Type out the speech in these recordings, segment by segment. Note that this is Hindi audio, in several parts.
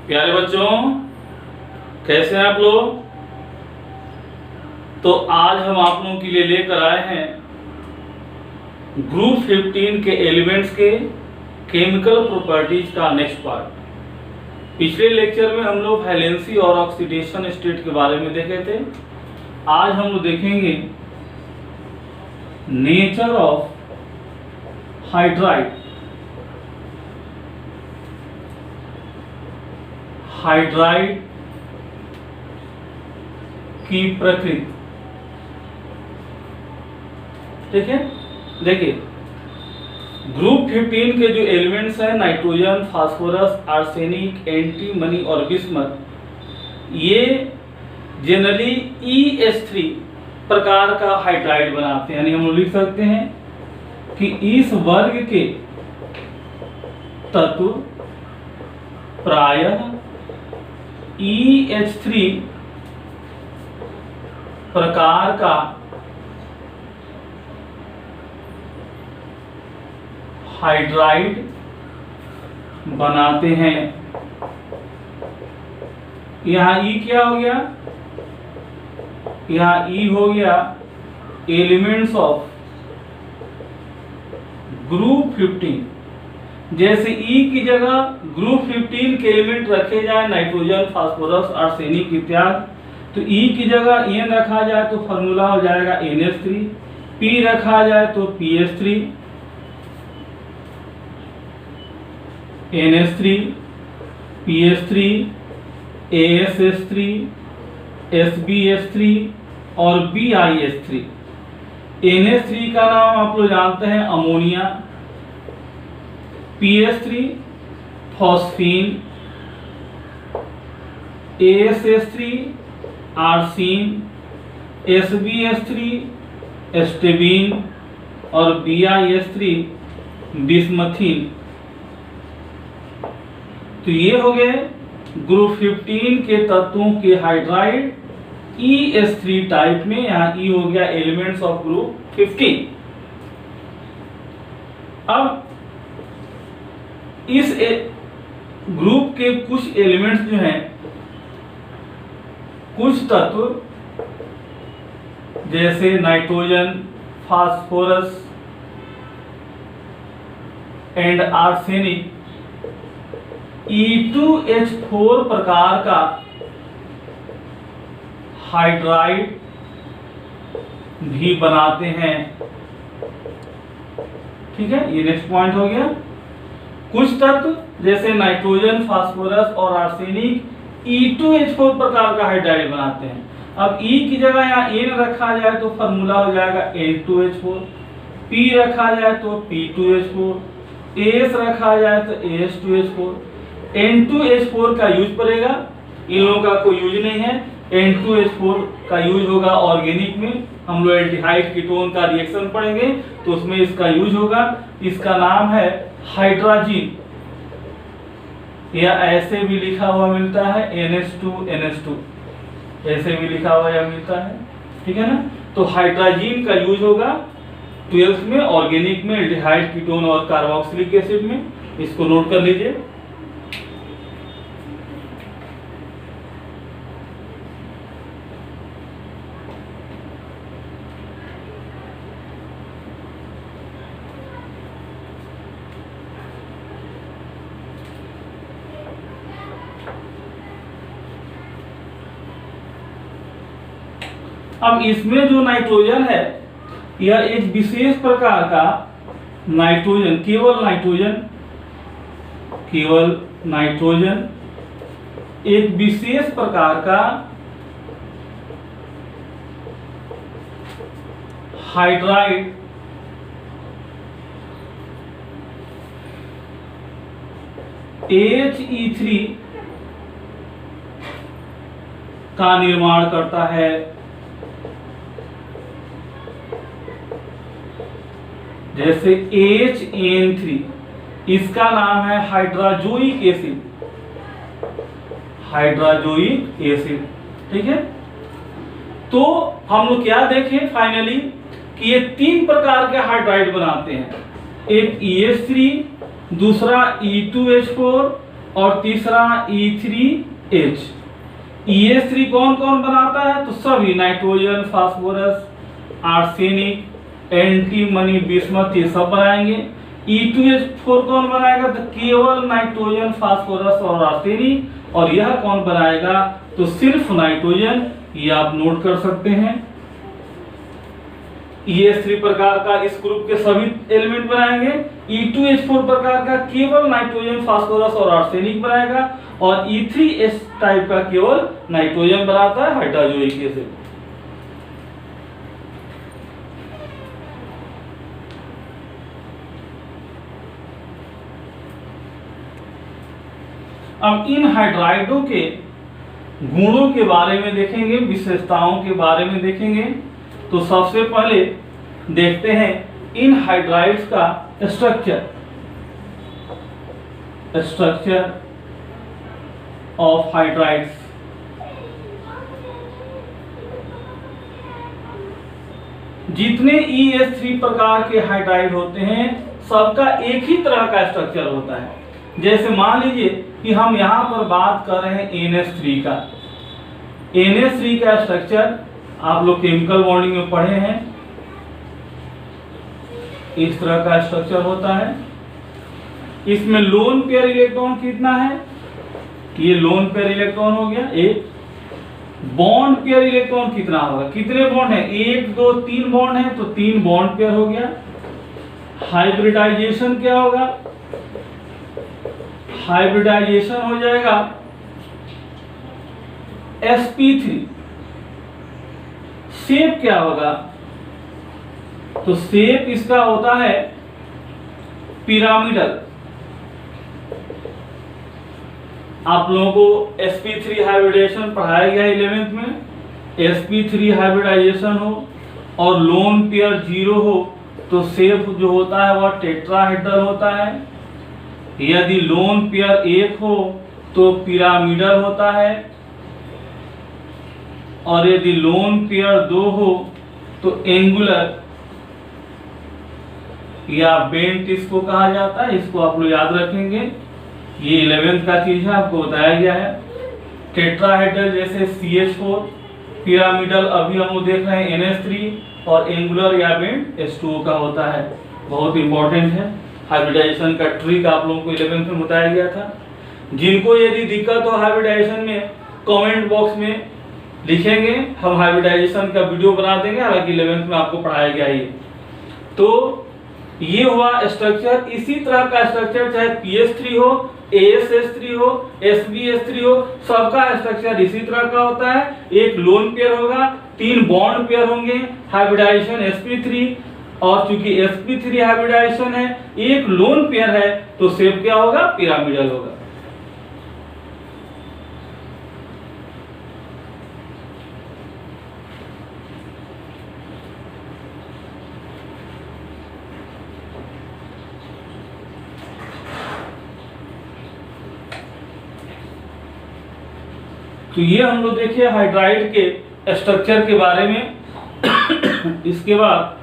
प्यारे बच्चों, कैसे हैं आप लोग। तो आज हम आप लोगों के लिए लेकर आए हैं ग्रुप 15 के एलिमेंट्स के केमिकल प्रॉपर्टीज का नेक्स्ट पार्ट। पिछले लेक्चर में हम लोग वैलेंसी और ऑक्सीडेशन स्टेट के बारे में देखे थे। आज हम लोग देखेंगे नेचर ऑफ हाइड्राइड। हाइड्राइड की प्रकृति। ठीक है, देखिए ग्रुप 15 के जो एलिमेंट्स हैं नाइट्रोजन, फास्फोरस, आर्सेनिक, एंटीमनी और बिस्मथ, ये जनरली EH3 प्रकार का हाइड्राइड बनाते हैं। यानी हम लोग लिख सकते हैं कि इस वर्ग के तत्व प्रायः EH3 प्रकार का हाइड्राइड बनाते हैं। यहां E क्या हो गया? यहां E हो गया एलिमेंट्स ऑफ ग्रुप 15। जैसे E की जगह ग्रुप 15 के एलिमेंट रखे जाए नाइट्रोजन, फास्फोरस, आर्सेनिक इत्यादि, तो E की जगह N रखा जाए तो फॉर्मूला हो जाएगा NH3। P रखा जाए तो PH3, NH3, PH3, ASH3, SBH3 और BiH3। NH3 का नाम आप लोग जानते हैं ammonia, PH3 phosphine, ASH3 आर्सीन, SBH3 एस्टेबीन और BiH3 बिस्मथीन। तो ये हो गए ग्रुप 15 के तत्वों के हाइड्राइड EH3 टाइप में। यहां E हो गया एलिमेंट्स ऑफ ग्रुप 15। अब इस ग्रुप के कुछ एलिमेंट्स जो हैं, कुछ तत्व जैसे nitrogen, phosphorus and arsenic E2H4 प्रकार का हाइड्राइड भी बनाते हैं। ठीक है, ये नेक्स्ट पॉइंट हो गया। कुछ तत्व जैसे नाइट्रोजन, फास्फोरस और आर्सेनिक E2H4 प्रकार का हाइड्राइड बनाते हैं। अब E की जगह यहाँ N रखा जाए तो फॉर्मूला हो जाएगा N2H4, P रखा जाए तो P2H4, AS रखा जाए तो AS2H4। N2H4 का यूज पड़ेगा, इन लोगों का कोई यूज नहीं है। N2H4 का यूज होगा ऑर्गेनिक में। हम लोग एल्डिहाइड कीटोन का रिएक्शन पढ़ेंगे तो उसमें इसका यूज होगा। इसका नाम है हाइड्राजीन, या ऐसे भी लिखा हुआ मिलता है NH2NH2, ऐसे भी लिखा हुआ यह मिलता है। ठीक है ना, तो हाइड्राजीन का यूज होगा 12th में ऑर्गेनिक में एल्डिहाइड कीटोन और कार्बोक्सिलिक एसिड में। इसको नोट कर लीजिए। अब इसमें जो नाइट्रोजन है, यह एक विशेष प्रकार का नाइट्रोजन, केवल नाइट्रोजन एक विशेष प्रकार का हाइड्राइड HE3 का निर्माण करता है। जैसे HN3, इसका नाम है हाइड्राजोइक एसिड, हाइड्राजोइक एसिड। ठीक है, तो हम लोग क्या देखें फाइनली कि ये तीन प्रकार के हाइड्राइड बनाते हैं, एक EH3, दूसरा E2H4 और तीसरा E3H। EH3 कौन कौन बनाता है? तो सभी nitrogen, phosphorus, arsenic, antimony, bismuth ये सब बनाएंगे। E2H4 कौन बनाएगा? तो केवल नाइट्रोजन, फास्फोरस और आर्सेनिक। और यह कौन बनाएगा? तो सिर्फ नाइट्रोजन। ये आप नोट कर सकते हैं। EH3 प्रकार का इस ग्रुप के सभी एलिमेंट बनाएंगे। E2H4 प्रकार का केवल नाइट्रोजन, फास्फोरस और आर्सेनिक बनाएगा। और E3H टाइप का केवल नाइट्रोजन बनाता है, हाइड्रोजोइक एसिड। अब इन हाइड्राइडों के गुणों के बारे में देखेंगे, विशेषताओं के बारे में देखेंगे। तो सबसे पहले देखते हैं इन हाइड्राइड्स का स्ट्रक्चर ऑफ हाइड्राइड्स। जितने EH3 प्रकार के हाइड्राइड होते हैं सबका एक ही तरह का स्ट्रक्चर होता है। जैसे मान लीजिए कि हम यहाँ पर बात कर रहे हैं NH3 का। NH3 का स्ट्रक्चर आप लोग केमिकल बॉन्डिंग में पढ़े हैं, इस तरह का स्ट्रक्चर होता है। इसमें लोन पेयर इलेक्ट्रॉन कितना है? ये लोन पेयर इलेक्ट्रॉन हो गया एक। बॉन्ड पेयर इलेक्ट्रॉन कितना होगा? कितने बॉन्ड है? 1 2 3 बॉन्ड है, तो 3 बॉन्ड पेयर हो गया। हाइब्रिडाइजेशन क्या होगा? हाइब्रिडाइजेशन हो जाएगा sp3। शेप क्या होगा? तो शेप इसका होता है पिरामिडल। आप लोगों को sp3 हाइब्रिडाइजेशन पढ़ाया गया 11th में। sp3 हाइब्रिडाइजेशन हो और लोन पेयर 0 हो तो शेप जो होता है वह टेट्राहेड्रल होता है। यदि लोन पेयर 1 हो तो पिरामिडल होता है, और यदि लोन पेयर 2 हो तो एंगुलर या बेंट इसको कहा जाता है। इसको आप लोग याद रखेंगे, ये 11th का चीज है, आपको बताया गया है। टेट्राहेड्रल जैसे CH4, पिरामिडल अभी हम लोग देख रहे हैं NH3, और एंगुलर या बेंट H2O का होता है। बहुत इंपॉर्टेंट है। हाइब्रिडाइजेशन का ट्रिक आप लोगों को 11th में बताया गया था। जिनको यदि दिक्कत हो हाइब्रिडाइजेशन में, कमेंट बॉक्स में लिखेंगे, हम हाइब्रिडाइजेशन का वीडियो बना देंगे। हालांकि 11th में आपको पढ़ाया गया ये। तो ये हुआ स्ट्रक्चर। इसी तरह का स्ट्रक्चर चाहे PH3 हो, ASH3 हो, SbH3 हो, सबका स्ट्रक्चर इसी तरह का होता है। एक लोन पेयर होगा, 3 बॉन्ड पेयर होंगे, हाइब्रिडाइजेशन sp3। और चूंकि sp3 हाइब्रिडाइजेशन है, एक लोन पेयर है, तो शेप क्या होगा? पिरामिडल होगा। तो ये हम लोग देखिए हाइड्राइड के स्ट्रक्चर के बारे में। इसके बाद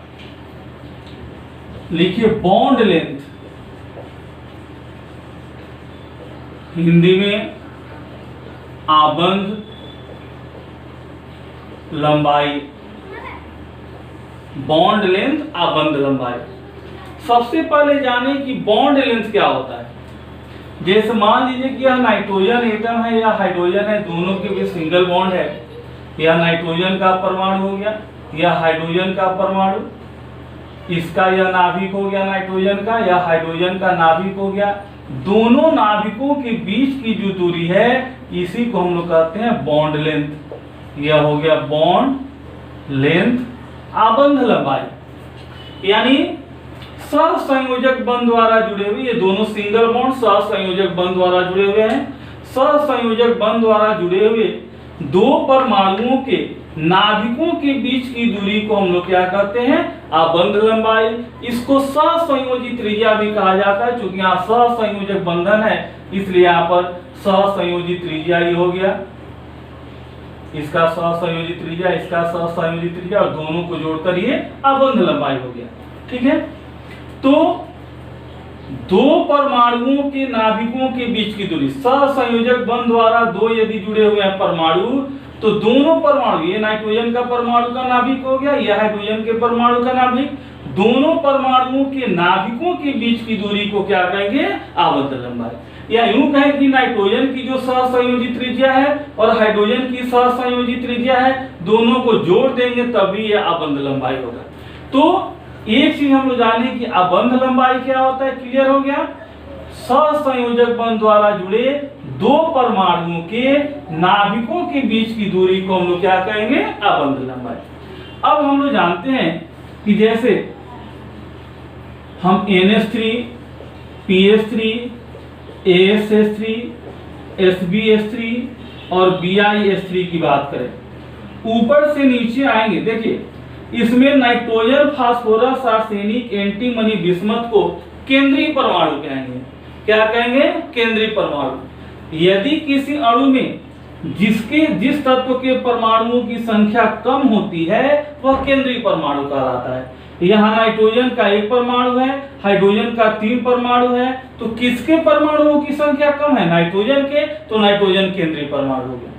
लिखिए बॉन्ड लेंथ। हिंदी में आबंध लंबाई। बॉन्ड लेंथ, आबंध लंबाई। सबसे पहले जाने कि बॉन्ड लेंथ क्या होता है। जैसे मान लीजिए कि यह नाइट्रोजन एटम है या हाइड्रोजन है, दोनों के बीच सिंगल बॉन्ड है। यह नाइट्रोजन का परमाणु हो गया, यह हाइड्रोजन का परमाणु। इसका यह नाभिक हो गया नाइट्रोजन का, या हाइड्रोजन का नाभिक हो गया। दोनों नाभिकों के बीच की जो दूरी है इसी को हम लोग कहते हैं बॉन्ड लेंथ। यह हो गया बॉन्ड लेंथ, आबंध लंबाई। यानी सहसंयोजक बंध द्वारा जुड़े हुए, ये दोनों सिंगल बॉन्ड सहसंयोजक बंध द्वारा जुड़े हुए हैं। सहसंयोजक बंध द्वारा जुड़े हुए दो परमाणुओं के नाभिकों के बीच की दूरी को हम लोग क्या कहते हैं? आबंध लंबाई। इसको सहसंयोजी त्रिज्या भी कहा जाता है। चूंकि यहाँ सहसंयोजक बंधन है इसलिए यहाँ पर सहसंयोजी त्रिज्या ही हो गया। इसका सहसंयोजी त्रिज्या, इसका सहसंयोजी त्रिज्या, और दोनों को जोड़कर ये आबंध लंबाई हो गया। ठीक है। तो दो परमाणुओं के नाभिकों के बीच की दूरी, सहसंयोजक बंध द्वारा दो यदि जुड़े हुए हैं परमाणु, तो दोनों परमाणु, ये नाइट्रोजन का परमाणु का नाभिक हो गया, यह हाइड्रोजन के परमाणु का नाभिक, दोनों परमाणुओं के नाभिकों के बीच की दूरी को क्या कहेंगे? आबद्ध लंबाई। या यूं कहें कि नाइट्रोजन की जो सहसंयोजित त्रिज्या है और हाइड्रोजन की सहसंयोजित त्रिज्या है, दोनों को जोड़ देंगे तभी यह आबद्ध लंबाई होगा। तो एक चीज हम लोग जाने कि आबद्ध लंबाई क्या होता है, क्लियर हो गया? सहसंयोजक बंध द्वारा जुड़े दो परमाणुओं के नाभिकों के बीच की दूरी को हम लोग क्या कहेंगे? आबद्ध लंबाई। अब हम लोग जानते हैं कि जैसे हम NH3, PH3, ASH3, SbH3 और BiH3 की बात करें, ऊपर से नीचे आएंगे, देखिए इसमें nitrogen, phosphorus, arsenic, antimony, bismuth को केंद्रीय परमाणु कहेंगे। क्या कहेंगे? केंद्रीय परमाणु। यदि किसी अणु में जिस तत्व के परमाणुओं की संख्या कम होती है वह केंद्रीय परमाणु कहलाता है। यहाँ नाइट्रोजन का एक परमाणु है, हाइड्रोजन का 3 परमाणु है, तो किसके परमाणुओं की संख्या कम है? नाइट्रोजन के, तो नाइट्रोजन केंद्रीय परमाणु हो गया।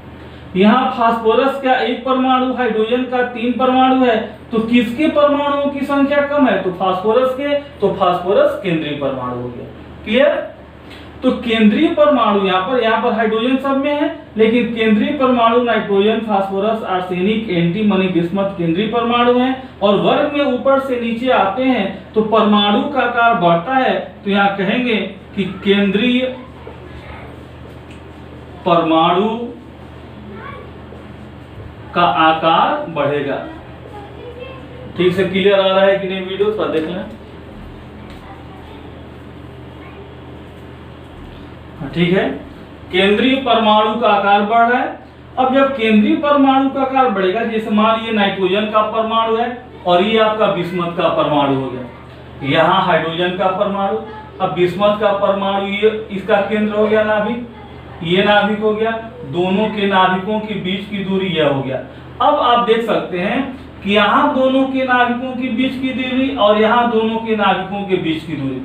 यहाँ फास्फोरस का एक परमाणु, हाइड्रोजन का 3 परमाणु है, तो किसके परमाणुओं की संख्या कम है? तो फास्फोरस के, तो फास्फोरस केंद्रीय परमाणु हो गया। क्लियर? तो केंद्रीय परमाणु यहाँ पर हाइड्रोजन सब में है, लेकिन केंद्रीय परमाणु nitrogen, phosphorus, arsenic, antimony, bismuth केंद्रीय परमाणु हैं। और वर्ग में ऊपर से नीचे आते हैं तो परमाणु का आकार बढ़ता है, तो यहाँ कहेंगे कि केंद्रीय परमाणु का आकार बढ़ेगा। ठीक से क्लियर आ रहा है कि नहीं? वीडियो थोड़ा देख लें। ठीक है, केंद्रीय परमाणु का आकार बढ़ रहा है। अब जब केंद्रीय परमाणु का आकार बढ़ेगा, जैसे मान लीजिए नाइट्रोजन का परमाणु है और ये आपका बिस्मथ का परमाणु हो गया, यहाँ हाइड्रोजन का परमाणु, अब बिस्मथ का परमाणु, ये इसका केंद्र हो गया नाभिक, ये नाभिक हो गया, दोनों के नाभिकों के बीच की दूरी यह हो गया। अब आप देख सकते हैं कि यहाँ दोनों के नाभिकों के बीच की दूरी और यहाँ दोनों के नाभिकों के बीच की दूरी,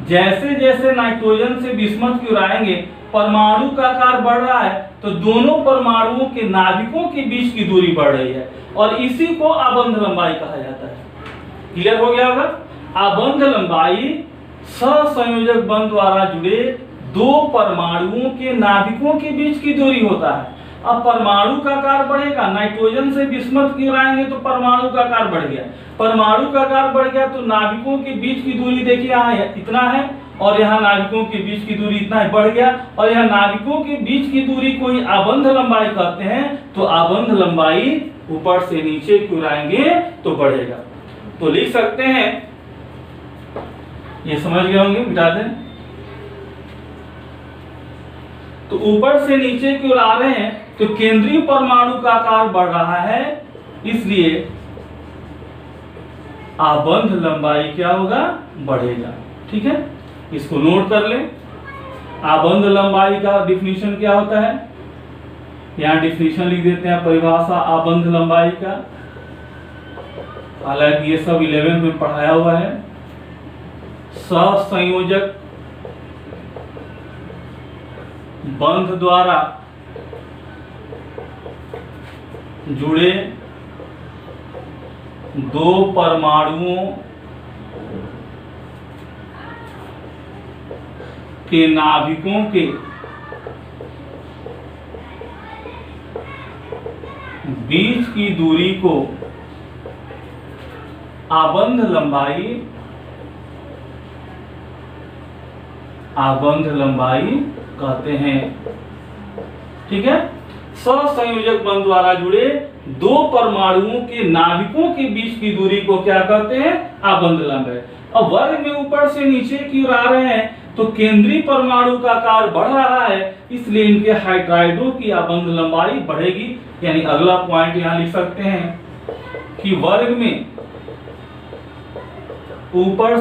जैसे जैसे नाइट्रोजन से बिस्मथ की ओर आएंगे परमाणु का आकार बढ़ रहा है, तो दोनों परमाणुओं के नाभिकों के बीच की दूरी बढ़ रही है, और इसी को आबद्ध लंबाई कहा जाता है। क्लियर हो गया होगा? आबद्ध लंबाई सहसंयोजक बंध द्वारा जुड़े दो परमाणुओं के नाभिकों के बीच की दूरी होता है। अब परमाणु का आकार बढ़ेगा, नाइट्रोजन से बिस्मथ की ओर आएंगे तो परमाणु का आकार बढ़ गया, परमाणु का आकार बढ़ गया तो नाभिकों के बीच की दूरी देखिए यहाँ इतना है, और यहाँ नाभिकों के बीच की दूरी इतना है, बढ़ गया, और यहाँ नाभिकों के बीच की दूरी को ही आबद्ध लंबाई कहते हैं। तो आबद्ध लंबाई ऊपर से नीचे की ओर आएंगे तो बढ़ेगा। तो लिख सकते हैं, ये समझ गए होंगे, मिटा दें। तो ऊपर से नीचे की ओर आ रहे हैं तो केंद्रीय परमाणु का आकार बढ़ रहा है, इसलिए आबद्ध लंबाई क्या होगा? बढ़ेगा। ठीक है, इसको नोट कर लें। आबद्ध लंबाई का डिफिनीशन क्या होता है? यहाँ डिफिनीशन लिख देते हैं, परिभाषा आबद्ध लंबाई का, हालांकि ये सब 11 में पढ़ाया हुआ है। सहसंयोजक बंध द्वारा जुड़े दो परमाणुओं के नाभिकों के बीच की दूरी को आबद्ध लंबाई कहते हैं। ठीक है, सहसंयोजक बंध द्वारा जुड़े दो परमाणुओं के नाभिकों के बीच की दूरी को क्या कहते हैं? आबद्ध लंबाई। अब वर्ग में ऊपर से नीचे की ओर आ रहे हैं तो केंद्रीय परमाणु का आकार बढ़ रहा है, इसलिए इनके हाइड्राइडों की आबद्ध लंबाई बढ़ेगी। यानी अगला पॉइंट यहां लिख सकते हैं कि वर्ग में ऊपर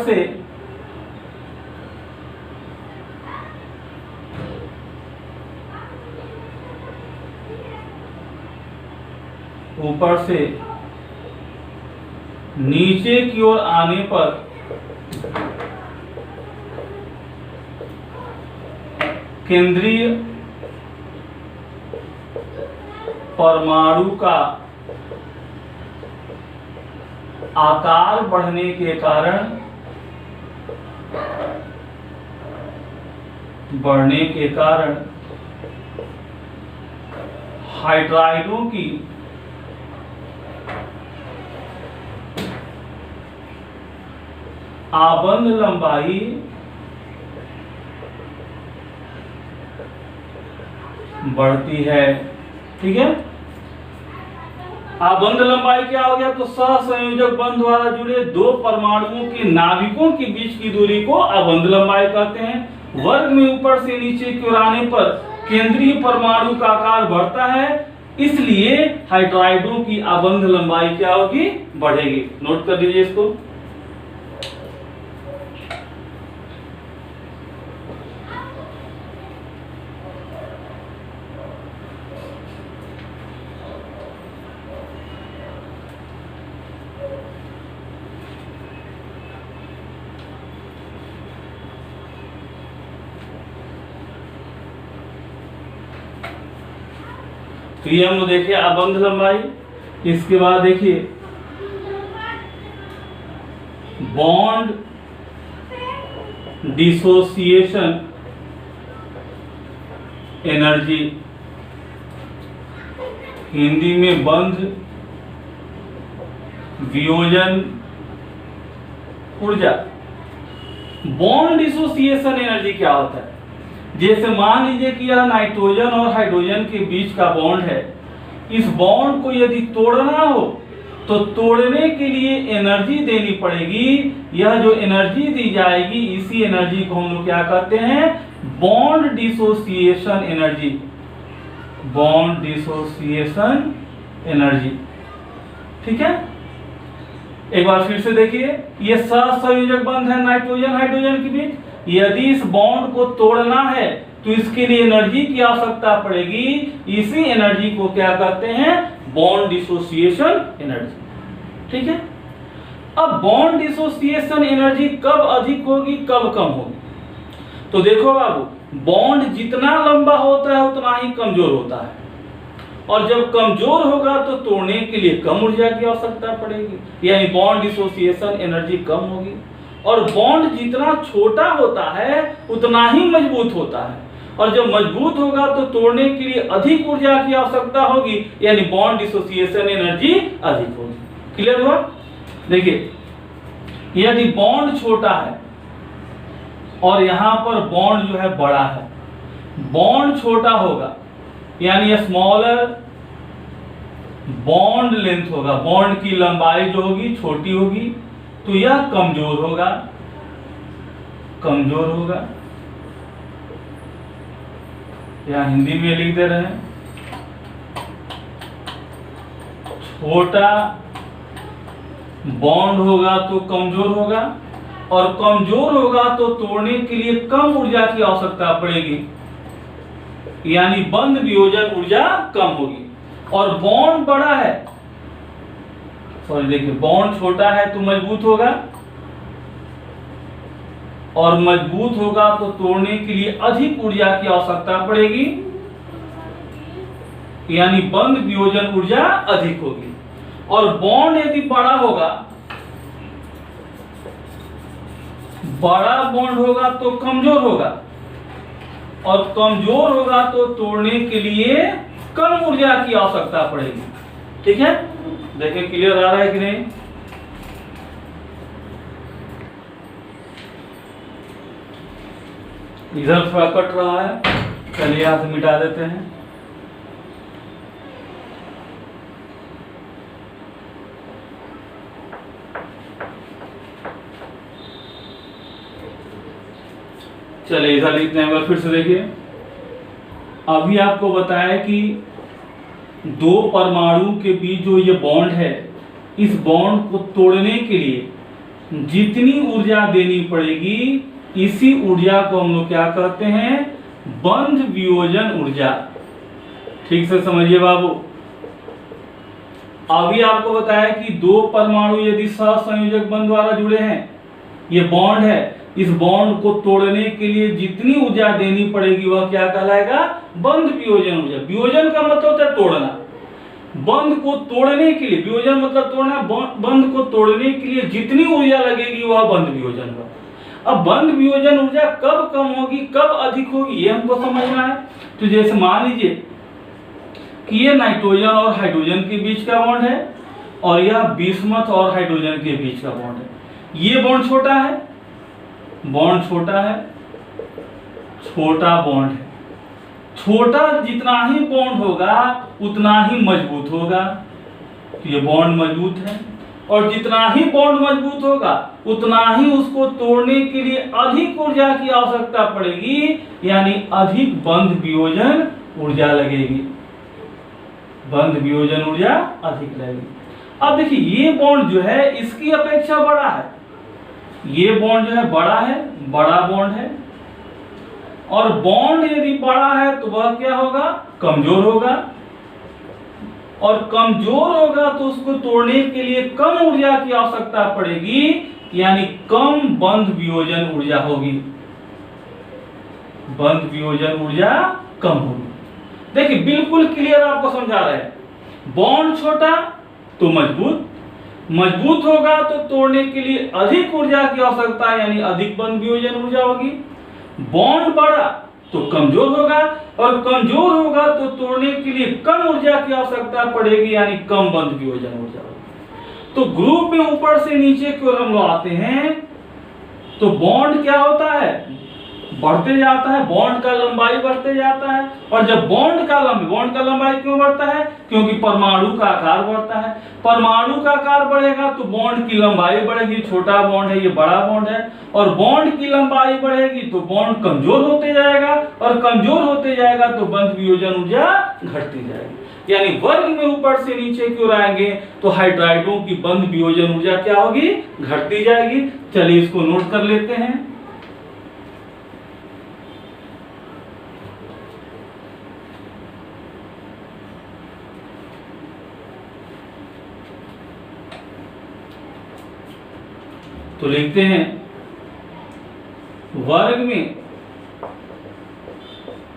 से नीचे की ओर आने पर केंद्रीय परमाणु का आकार बढ़ने के कारण हाइड्राइडों की आबंध लंबाई बढ़ती है। ठीक है, आबंध लंबाई क्या हो गया? तो सहसंयोजक बंध द्वारा जुड़े दो परमाणुओं के नाभिकों के बीच की दूरी को आबंध लंबाई कहते हैं। वर्ग में ऊपर से नीचे की ओर आने पर केंद्रीय परमाणु का आकार बढ़ता है, इसलिए हाइड्राइडों की आबंध लंबाई क्या होगी? बढ़ेगी। नोट कर लीजिए इसको। तो ये हम लोग देखिए आबंध लंबाई। इसके बाद देखिए बॉन्ड डिसोसिएशन एनर्जी, हिंदी में बंध वियोजन ऊर्जा। बॉन्ड डिसोसिएशन एनर्जी क्या होता है? जैसे मान लीजिए कि यह नाइट्रोजन और हाइड्रोजन के बीच का बॉन्ड है। इस बॉन्ड को यदि तोड़ना हो तो तोड़ने के लिए एनर्जी देनी पड़ेगी। यह जो एनर्जी दी जाएगी, इसी एनर्जी को हम लोग क्या कहते हैं? Bond dissociation energy. Bond dissociation energy. ठीक है, एक बार फिर से देखिए, ये सहसंयोजक बंध है नाइट्रोजन हाइड्रोजन के बीच। यदि इस बॉन्ड को तोड़ना है तो इसके लिए एनर्जी की आवश्यकता पड़ेगी। इसी एनर्जी को क्या कहते हैं? Bond dissociation energy. ठीक है, अब बॉन्ड डिसोसिएशन एनर्जी कब अधिक होगी, कब कम होगी? तो देखो बाबू, बॉन्ड जितना लंबा होता है उतना ही कमजोर होता है, और जब कमजोर होगा तो तोड़ने के लिए कम ऊर्जा की आवश्यकता पड़ेगी, यानी बॉन्ड डिसोसिएशन एनर्जी कम होगी। और बॉन्ड जितना छोटा होता है उतना ही मजबूत होता है, और जब मजबूत होगा तो तोड़ने के लिए अधिक ऊर्जा की आवश्यकता होगी, यानी बॉन्ड डिसोसिएशन एनर्जी अधिक होगी। क्लियर हुआ? देखिए, यदि बॉन्ड छोटा है और यहां पर बॉन्ड जो है बड़ा है, बॉन्ड छोटा होगा यानी स्मॉलर बॉन्ड लेंथ होगा, बॉन्ड की लंबाई जो होगी छोटी होगी, तो यह कमजोर होगा। कमजोर होगा, या हिंदी में लिख दे रहे हैं, छोटा बॉन्ड होगा तो कमजोर होगा, और कमजोर होगा तो तोड़ने के लिए कम ऊर्जा की आवश्यकता पड़ेगी, यानी बंध वियोजन ऊर्जा कम होगी। और बॉन्ड बड़ा है, सॉरी देखिए, बॉन्ड छोटा है तो मजबूत होगा, और मजबूत होगा तो तोड़ने के लिए अधिक ऊर्जा की आवश्यकता पड़ेगी, यानी बंध वियोजन ऊर्जा अधिक होगी। और बॉन्ड यदि बड़ा होगा, बड़ा बॉन्ड होगा तो कमजोर होगा, और कमजोर होगा तो तोड़ने के लिए कम ऊर्जा की आवश्यकता पड़ेगी। ठीक है, देखिए क्लियर आ रहा है कि नहीं? इधर थोड़ा कट रहा है, चलिए यहां से मिटा देते हैं। चलिए इधर लिखते हैं, फिर से देखिए, अभी आपको बताया कि दो परमाणु के बीच जो ये बॉन्ड है, इस बॉन्ड को तोड़ने के लिए जितनी ऊर्जा देनी पड़ेगी, इसी ऊर्जा को हम लोग क्या कहते हैं? बंध वियोजन ऊर्जा। ठीक से समझिए बाबू, अभी आपको बताया कि दो परमाणु यदि सहसंयोजक बंध द्वारा जुड़े हैं, ये बॉन्ड है, इस बॉन्ड को तोड़ने के लिए जितनी ऊर्जा देनी पड़ेगी वह क्या कहलाएगा? बंध वियोजन ऊर्जा। वियोजन का मतलब होता है तोड़ना। बंध को तोड़ने के लिए, वियोजन मतलब तोड़ना, बंध को तोड़ने के लिए जितनी ऊर्जा लगेगी वह बंध वियोजन होगा। अब बंध वियोजन ऊर्जा कब कम होगी, कब अधिक होगी, ये हमको समझना है। तो जैसे मान लीजिए कि ये नाइट्रोजन और हाइड्रोजन के बीच का बॉन्ड है और यह बिस्मथ और हाइड्रोजन के बीच का बॉन्ड है। ये बॉन्ड छोटा है, बॉन्ड छोटा है, छोटा बॉन्ड है। छोटा जितना ही बॉन्ड होगा उतना ही मजबूत होगा। तो ये बॉन्ड मजबूत है और जितना ही बॉन्ड मजबूत होगा उतना ही उसको तोड़ने के लिए अधिक ऊर्जा की आवश्यकता पड़ेगी, यानी अधिक बंध वियोजन ऊर्जा लगेगी। बंध वियोजन ऊर्जा अधिक लगेगी। अब देखिए ये बॉन्ड जो है इसकी अपेक्षा बड़ा है। ये बॉन्ड जो है बड़ा है, बड़ा बॉन्ड है, और बॉन्ड यदि बड़ा है तो वह क्या होगा? कमजोर होगा, और कमजोर होगा तो उसको तोड़ने के लिए कम ऊर्जा की आवश्यकता पड़ेगी, यानी कम बंध वियोजन ऊर्जा होगी। बंध वियोजन ऊर्जा कम होगी। देखिए बिल्कुल क्लियर आपको समझा रहे हैं। बॉन्ड छोटा तो मजबूत, मजबूत होगा तो तोड़ने के लिए अधिक ऊर्जा की आवश्यकता है, यानी अधिक बंध वियोजन ऊर्जा होगी। बॉन्ड बड़ा तो कमजोर होगा, और कमजोर होगा तो तोड़ने के लिए कम ऊर्जा की आवश्यकता पड़ेगी, यानी कम बंध वियोजन ऊर्जा होगी। तो ग्रुप में ऊपर से नीचे की ओर हम लोग आते हैं तो बॉन्ड क्या होता है? बढ़ते जाता है, बॉन्ड का लंबाई बढ़ते जाता है। और जब बॉन्ड का लंबाई क्यों बढ़ता है? क्योंकि परमाणु का आकार बढ़ता है। परमाणु का आकार बढ़ेगा तो बॉन्ड की लंबाई बढ़ेगी। छोटा बॉन्ड है, ये बड़ा बॉन्ड है, और बॉन्ड की लंबाई बढ़ेगी तो बॉन्ड कमजोर होते जाएगा, और कमजोर होते जाएगा तो बंध वियोजन ऊर्जा घटती जाएगी। यानी वर्ग में ऊपर से नीचे की ओर आएंगे तो हाइड्राइडों की बंध वियोजन ऊर्जा क्या होगी? घटती जाएगी। चलिए इसको नोट कर लेते हैं। तो लिखते हैं वर्ग में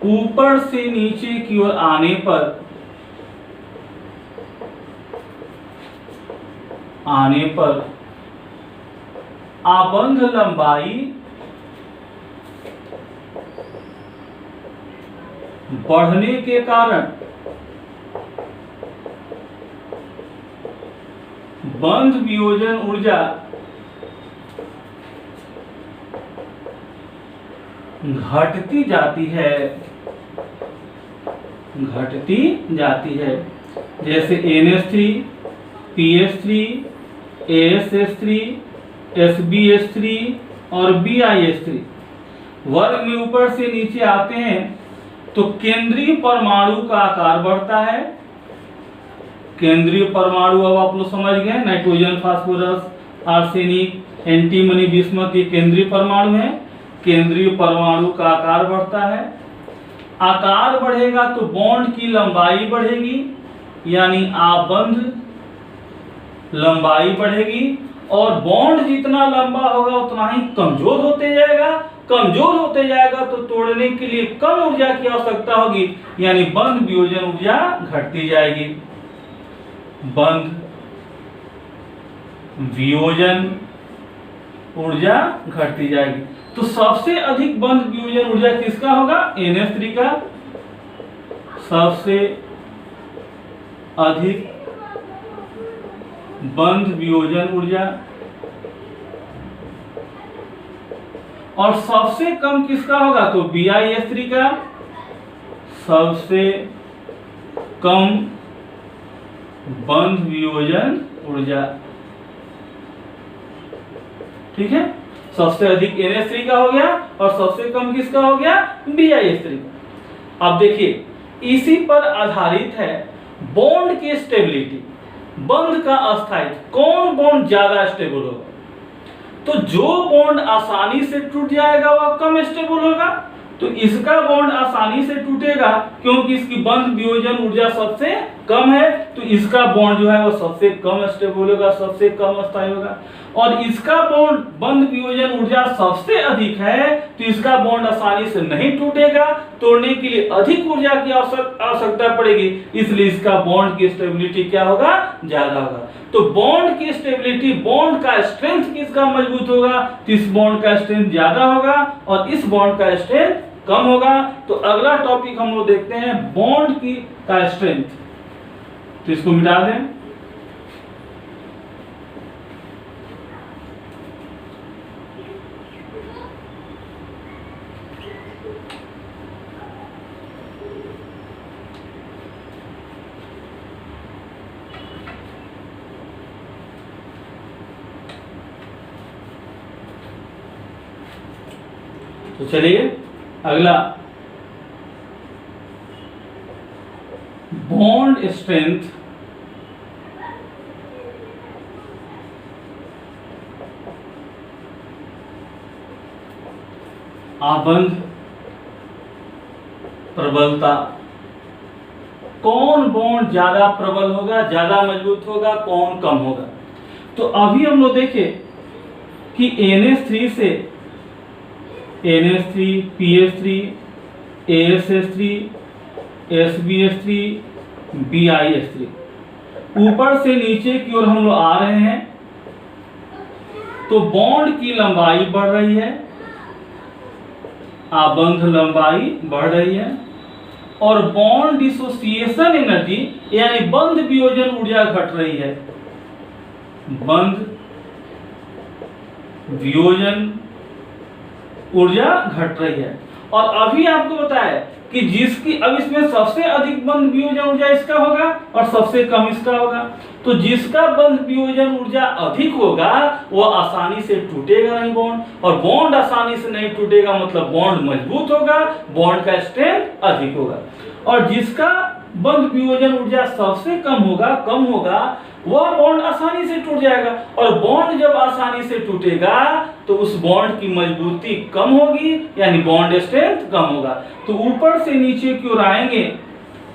ऊपर से नीचे की ओर आने पर आबंध लंबाई बढ़ने के कारण बंध वियोजन ऊर्जा घटती जाती है, घटती जाती है। जैसे NH3, PH3, ASH3, SbH3 और BiH3 वर्ग में ऊपर से नीचे आते हैं तो केंद्रीय परमाणु का आकार बढ़ता है। केंद्रीय परमाणु अब आप लोग समझ गए, nitrogen, phosphorus, arsenic, antimony, bismuth, ये केंद्रीय परमाणु है। केंद्रीय परमाणु का आकार बढ़ता है। आकार बढ़ेगा तो बॉन्ड की लंबाई बढ़ेगी, यानी आबंध लंबाई बढ़ेगी, और बॉन्ड जितना लंबा होगा उतना ही कमजोर होते जाएगा। कमजोर होते जाएगा तो तोड़ने के लिए कम ऊर्जा की आवश्यकता होगी, यानी बंध वियोजन ऊर्जा घटती जाएगी। बंध वियोजन ऊर्जा घटती जाएगी। तो सबसे अधिक बंध वियोजन ऊर्जा किसका होगा? NH3 का। सबसे अधिक बंध वियोजन ऊर्जा, और सबसे कम किसका होगा? तो BiH3 का। सबसे कम बंध वियोजन ऊर्जा, ठीक है। सबसे अधिक NH3 का हो गया और सबसे कम किसका हो गया? BiH3 का। अब देखिए इसी पर आधारित है बॉन्ड की स्टेबिलिटी, बंध का अस्थायित्व। कौन बॉन्ड ज्यादा स्टेबल होगा? तो जो बॉन्ड आसानी से टूट जाएगा वह कम स्टेबल होगा। तो इसका बॉन्ड आसानी से टूटेगा क्योंकि इसकी बंध वियोजन ऊर्जा सबसे कम है, तो इसका बॉन्ड जो है वो सबसे कम स्टेबल होगा, सबसे कम स्थायी होगा। और इसका बॉन्ड बंध वियोजन ऊर्जा सबसे अधिक है, तो इसका बॉन्ड आसानी से नहीं टूटेगा, तोड़ने के लिए अधिक ऊर्जा की आवश्यकता पड़ेगी, इसलिए इसका बॉन्ड की स्टेबिलिटी क्या होगा, ज्यादा होगा। तो बॉन्ड की स्टेबिलिटी, बॉन्ड का स्ट्रेंथ किसका मजबूत होगा, तो इस बॉन्ड का स्ट्रेंथ ज्यादा होगा और इस बॉन्ड का स्ट्रेंथ कम होगा। तो अगला टॉपिक हम लोग देखते हैं बॉन्ड की का स्ट्रेंथ, तो इसको मिटा दें। तो चलिए अगला, बॉन्ड स्ट्रेंथ आबंध प्रबलता, कौन बॉन्ड ज्यादा प्रबल होगा, ज्यादा मजबूत होगा, कौन कम होगा। तो अभी हम लोग देखें कि NH3 से NH3, PH3, ASH3, SBH3, BiH3, ऊपर से नीचे की ओर हम लोग आ रहे हैं, तो बॉन्ड की लंबाई बढ़ रही है, आबंध लंबाई बढ़ रही है, और बॉन्ड डिसोसिएशन एनर्जी यानी बंध वियोजन ऊर्जा घट रही है। बंध वियोजन ऊर्जा घट रही है। और अभी आपको बताया कि जिसकी, अब इसमें सबसे अधिक बंध वियोजन ऊर्जा इसका होगा और सबसे कम इसका होगा। तो जिसका बंध वियोजन ऊर्जा अधिक होगा वो आसानी से टूटेगा नहीं बॉन्ड, और बॉन्ड आसानी से नहीं टूटेगा मतलब बॉन्ड मजबूत होगा, बॉन्ड का स्ट्रेंथ अधिक होगा। और जिसका बंध वियोजन ऊर्जा सबसे कम होगा वह बॉन्ड आसानी से टूट जाएगा, और बॉन्ड जब आसानी से टूटेगा तो उस बॉन्ड की मजबूती कम होगी, यानी बॉन्ड स्ट्रेंथ कम होगा। तो ऊपर से नीचे की ओर आएंगे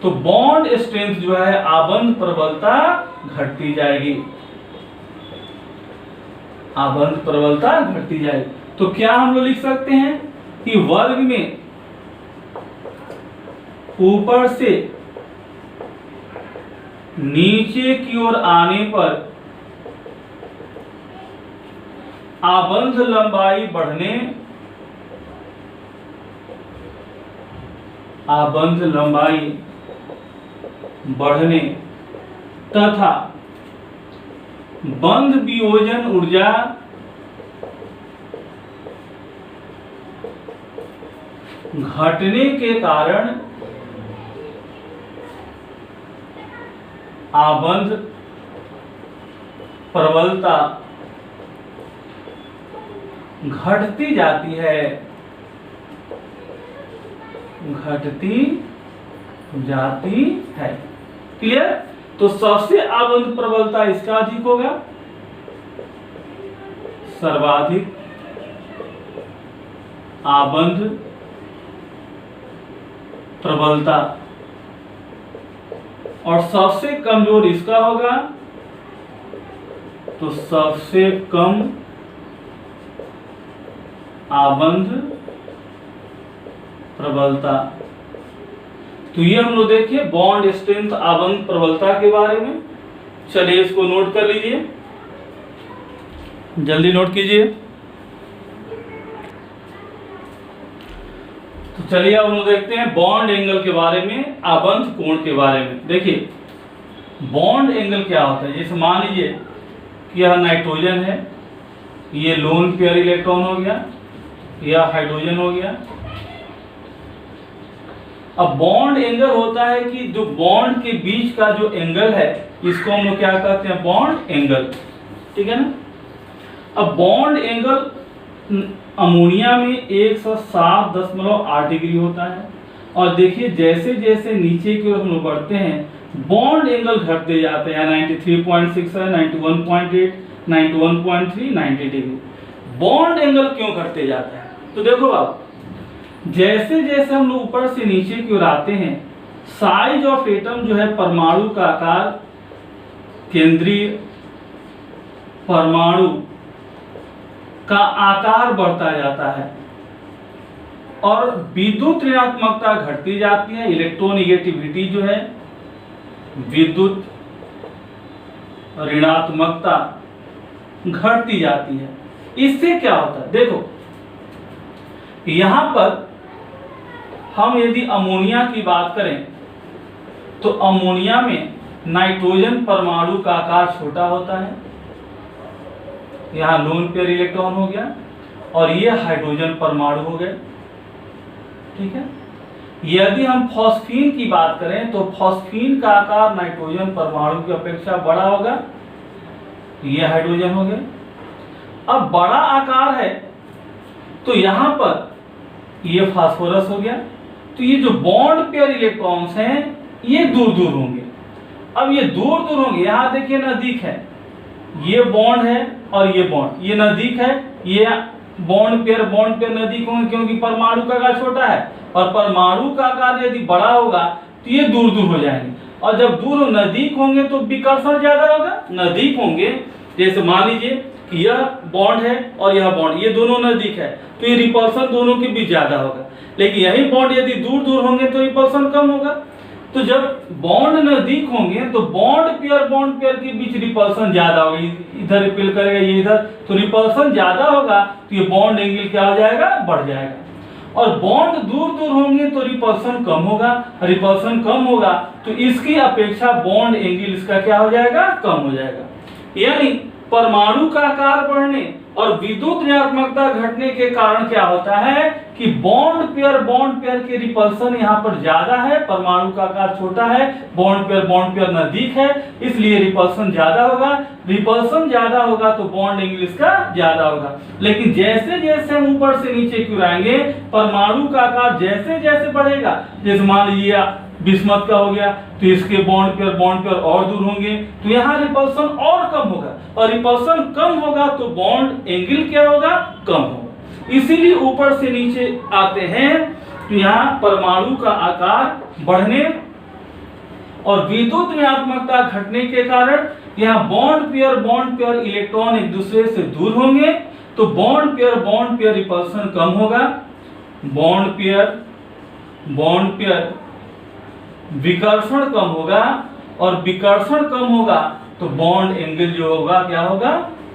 तो बॉन्ड स्ट्रेंथ जो है, आबंध प्रबलता घटती जाएगी, आबंध प्रबलता घटती जाएगी। तो क्या हम लोग लिख सकते हैं कि वर्ग में ऊपर से नीचे की ओर आने पर आबंध लंबाई बढ़ने, आबंध लंबाई बढ़ने तथा बंध वियोजन ऊर्जा घटने के कारण आबंध प्रबलता घटती जाती है, घटती जाती है। क्लियर? तो सबसे आबंध प्रबलता इसका अधिक होगा, सर्वाधिक आबंध प्रबलता, और सबसे कमजोर इसका होगा, तो सबसे कम आबंध प्रबलता। तो ये हम लोग देखिए बॉन्ड स्ट्रेंथ, आबंध प्रबलता के बारे में। चलिए इसको नोट कर लीजिए, जल्दी नोट कीजिए। तो चलिए अब हम देखते हैं बॉन्ड एंगल के बारे में, आबंध कोण के बारे में। देखिए बॉन्ड एंगल क्या होता है, जैसे मान लीजिए कि यह नाइट्रोजन है, ये लोन पेयर इलेक्ट्रॉन हो गया, यह हाइड्रोजन हो गया। अब बॉन्ड एंगल होता है कि जो बॉन्ड के बीच का जो एंगल है इसको हम लोग क्या कहते हैं, बॉन्ड एंगल, ठीक है ना। अब बॉन्ड एंगल अमोनिया में 107.8 डिग्री होता है, और देखिए जैसे जैसे नीचे की ओर हम लोग बढ़ते हैं बॉन्ड एंगल घटते जाते हैं, 93.6 है, 91.8, 91.3, 90 डिग्री। बॉन्ड एंगल क्यों घटते जाता है, तो देखो आप, जैसे जैसे हम लोग ऊपर से नीचे की ओर आते हैं, साइज ऑफ एटम जो है, परमाणु का आकार, केंद्रीय परमाणु का आकार बढ़ता जाता है और विद्युत ऋणात्मकता घटती जाती है। इलेक्ट्रोनिगेटिविटी जो है, विद्युत ऋणात्मकता घटती जाती है। इससे क्या होता है, देखो यहां पर हम यदि अमोनिया की बात करें तो अमोनिया में नाइट्रोजन परमाणु का आकार छोटा होता है, यहां लोन पेयर इलेक्ट्रॉन हो गया, और ये हाइड्रोजन परमाणु हो गए, ठीक है। यदि हम फॉस्फीन की बात करें तो फॉस्फीन का आकार नाइट्रोजन परमाणु की अपेक्षा बड़ा होगा, ये हाइड्रोजन हो गए। अब बड़ा आकार है तो यहां पर ये फास्फोरस हो गया, तो ये जो बॉन्ड पेयर इलेक्ट्रॉन्स हैं ये दूर दूर होंगे। अब ये दूर दूर होंगे, यहां देखिए नजदीक है, ये बॉन्ड है और ये बॉन्ड, ये नजदीक है, ये बॉन्ड पेयर नजदीक होंगे क्योंकि परमाणु का आकार छोटा है, और परमाणु का आकार यदि बड़ा होगा तो ये दूर दूर हो जाएंगे। और जब दूर नजदीक होंगे तो विकर्षण ज्यादा होगा। नजदीक होंगे, जैसे मान लीजिए कि यह बॉन्ड है और यह बॉन्ड, ये दोनों नजदीक है तो ये रिपल्सन दोनों के बीच ज्यादा होगा। लेकिन यही बॉन्ड यदि दूर दूर होंगे तो रिपल्सन कम होगा। तो जब बॉन्ड नजदीक होंगे तो बॉन्ड पेयर के बीच रिपल्सन ज्यादा होगा, इधर रिपेल करेगा ये इधर, तो रिपल्सन ज्यादा होगा तो ये बॉन्ड एंगल क्या हो जाएगा, बढ़ जाएगा। और बॉन्ड दूर दूर होंगे तो रिपल्सन कम होगा, रिपल्सन कम होगा तो इसकी अपेक्षा बॉन्ड एंगल इसका क्या हो जाएगा, कम हो जाएगा। यानी परमाणु का आकार बढ़ने और विद्युत ऋणात्मकता घटने के कारण क्या होता है कि बॉन्ड पेयर के रिपल्सन यहाँ पर ज्यादा है, परमाणु का आकार छोटा है, बॉन्ड पेयर नजदीक है, इसलिए रिपल्सन ज्यादा होगा। रिपल्सन ज्यादा होगा तो बॉन्ड एंगल इसका ज्यादा होगा। लेकिन जैसे जैसे हम ऊपर से नीचे की ओर आएंगे, परमाणु का आकार जैसे जैसे बढ़ेगा, जैसे मान लीजिए बिस्मथ का हो गया तो इसके बॉन्ड पेयर और दूर होंगे तो यहाँ रिपल्सन और कम होगा, और रिपल्सन कम होगा तो बॉन्ड एंगल क्या होगा, कम होगा। इसीलिए ऊपर से नीचे आते हैं तो यहाँ परमाणु का आकार बढ़ने और विद्युत ऋणात्मकता घटने के कारण यहाँ बॉन्ड पेयर इलेक्ट्रॉन एक दूसरे से दूर होंगे तो बॉन्ड पेयर रिपल्सन कम होगा, बॉन्ड पेयर विकर्षण कम होगा, और विकर्षण कम होगा तो बॉन्ड एंगल जो होगा क्या होगा,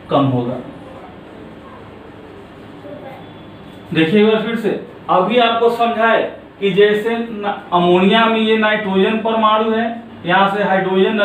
कम होगा। देखिए एक बार फिर से, अभी आपको समझाए कि जैसे अमोनिया में ये नाइट्रोजन परमाणु है, यहाँ से हाइड्रोजन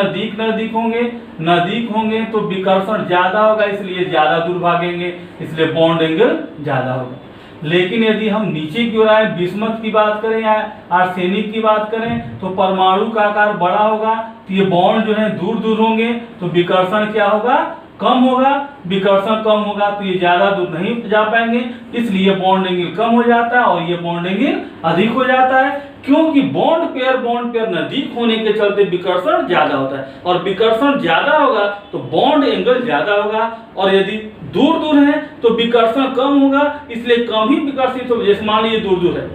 नजदीक होंगे तो विकर्षण ज्यादा होगा, इसलिए ज्यादा दूर भागेंगे, इसलिए बॉन्ड एंगल ज्यादा होगा। लेकिन यदि हम नीचे की ओर आए, बिस्मथ की बात करें या आर्सेनिक की बात करें तो परमाणु का आकार बड़ा होगा तो ये बॉन्ड जो है दूर दूर होंगे तो विकर्षण क्या होगा, कम होगा। विकर्षण कम होगा तो ये ज्यादा दूर नहीं जा पाएंगे, इसलिए बॉन्ड एंगल कम हो जाता है और ये बॉन्ड एंगल अधिक हो जाता है, क्योंकि बॉन्ड पेयर नजदीक होने के चलते विकर्षण ज्यादा होता है, और विकर्षण ज्यादा होगा तो बॉन्ड एंगल ज्यादा होगा, और यदि दूर दूर है तो विकर्षण कम होगा, इसलिए कम ही विकर्षित हो। जैसे मान लीजिए दूर दूर है,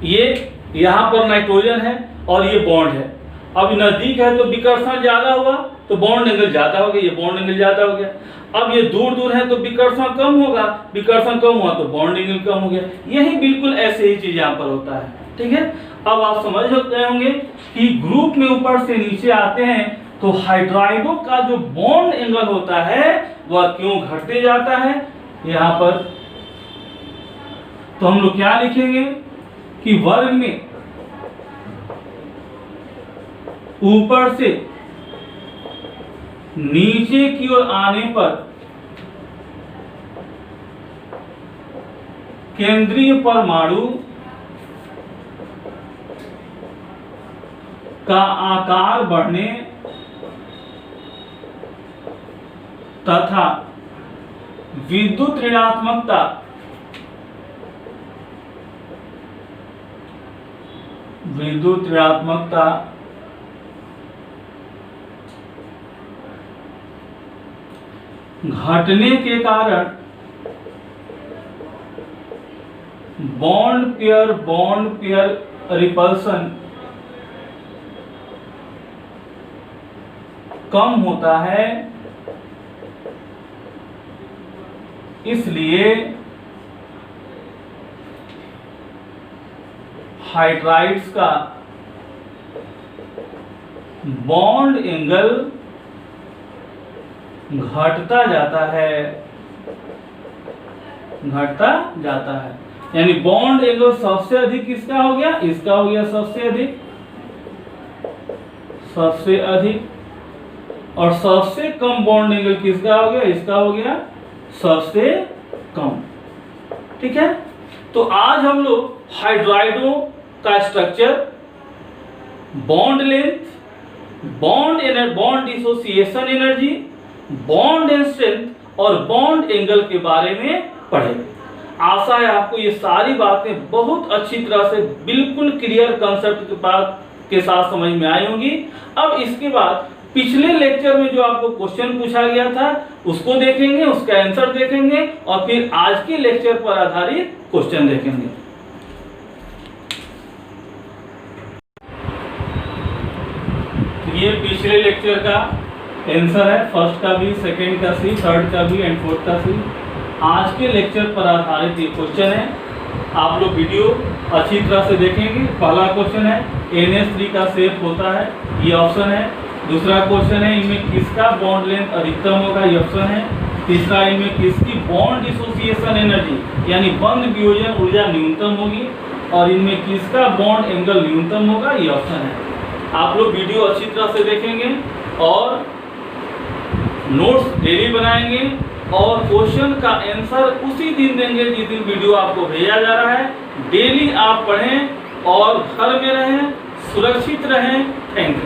ये यहाँ पर नाइट्रोजन है और ये बॉन्ड है, अब नजदीक है तो विकर्षण ज्यादा हुआ तो बॉन्ड एंगल ज्यादा हो गया, ये बॉन्ड एंगल ज्यादा हो गया। अब ये दूर दूर है तो विकर्षण कम होगा, विकर्षण कम हुआ तो बॉन्ड एंगल कम हो गया। यही बिल्कुल ऐसे ही चीज यहाँ पर होता है, ठीक है। अब आप समझ गए होंगे कि ग्रुप में ऊपर से नीचे आते हैं तो हाइड्राइडो का जो बॉन्ड एंगल होता है वह क्यों घटते जाता है। यहाँ पर तो हम लोग क्या लिखेंगे कि वर्ग में ऊपर से नीचे की ओर आने पर केंद्रीय परमाणु का आकार बढ़ने तथा विद्युत ऋणात्मकता घटने के कारण बॉन्ड पेयर रिपल्सन कम होता है, इसलिए हाइड्राइड्स का बॉन्ड एंगल घटता जाता है, यानी बॉन्ड एंगल सबसे अधिक किसका हो गया, इसका हो गया सबसे अधिक, और सबसे कम बॉन्ड एंगल किसका हो गया, इसका हो गया सबसे कम। ठीक है, तो आज हम लोग हाइड्राइडों का structure, bond length, bond dissociation energy, bond and strength और बॉन्ड एंगल के बारे में पढ़े। आशा है आपको ये सारी बातें बहुत अच्छी तरह से बिल्कुल क्लियर कंसेप्ट के साथ समझ में आई होंगी। अब इसके बाद पिछले लेक्चर में जो आपको क्वेश्चन पूछा गया था उसको देखेंगे, उसका आंसर देखेंगे और फिर आज के लेक्चर पर आधारित क्वेश्चन देखेंगे। ये पिछले लेक्चर का आंसर है, फर्स्ट का भी, सेकंड का सी, थर्ड का भी एंड फोर्थ का सी। आज के लेक्चर पर आधारित ये क्वेश्चन है, आप लोग वीडियो अच्छी तरह से देखेंगे। पहला क्वेश्चन है NH3 का शेप होता है, ये ऑप्शन है। दूसरा क्वेश्चन है इनमें किसका बॉन्ड लेंथ अधिकतम होगा, ये ऑप्शन है। तीसरा इनमें किसकी बॉन्ड डिसोसिएशन एनर्जी यानी बंध वियोजन ऊर्जा न्यूनतम होगी, और इनमें किसका बॉन्ड एंगल न्यूनतम होगा, ये ऑप्शन है। आप लोग वीडियो अच्छी तरह से देखेंगे और नोट्स डेली बनाएंगे और क्वेश्चन का आंसर उसी दिन देंगे जिस दिन वीडियो आपको भेजा जा रहा है। डेली आप पढ़ें और घर में रहें, सुरक्षित रहें। Thank you.